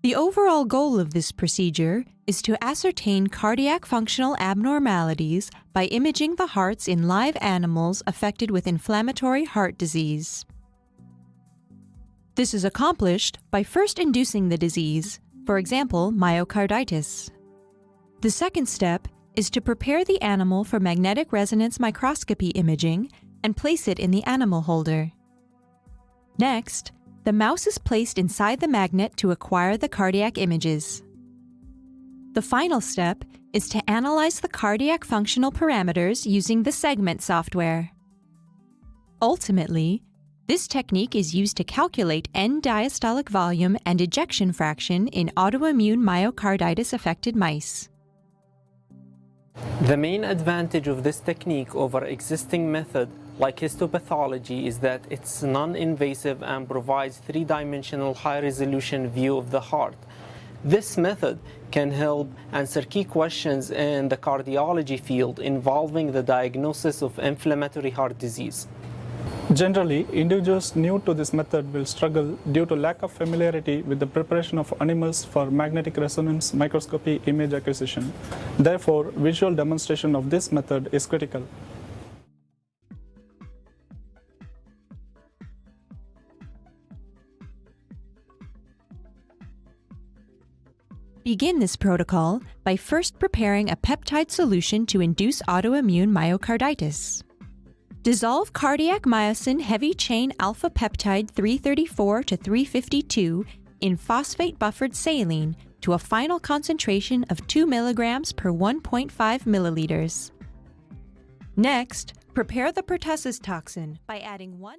The overall goal of this procedure is to ascertain cardiac functional abnormalities by imaging the hearts in live animals affected with inflammatory heart disease. This is accomplished by first inducing the disease, for example, myocarditis. The second step is to prepare the animal for magnetic resonance microscopy imaging and place it in the animal holder. Next, the mouse is placed inside the magnet to acquire the cardiac images. The final step is to analyze the cardiac functional parameters using the segment software. Ultimately, this technique is used to calculate end diastolic volume and ejection fraction in autoimmune myocarditis-affected mice. The main advantage of this technique over existing method like histopathology is that it's non-invasive and provides three-dimensional high-resolution view of the heart. This method can help answer key questions in the cardiology field involving the diagnosis of inflammatory heart disease. Generally, individuals new to this method will struggle due to lack of familiarity with the preparation of animals for magnetic resonance microscopy image acquisition. Therefore, visual demonstration of this method is critical. Begin this protocol by first preparing a peptide solution to induce autoimmune myocarditis. Dissolve cardiac myosin heavy chain alpha peptide 334 to 352 in phosphate buffered saline to a final concentration of 2 mg per 1.5 milliliters. Next, prepare the pertussis toxin by adding 1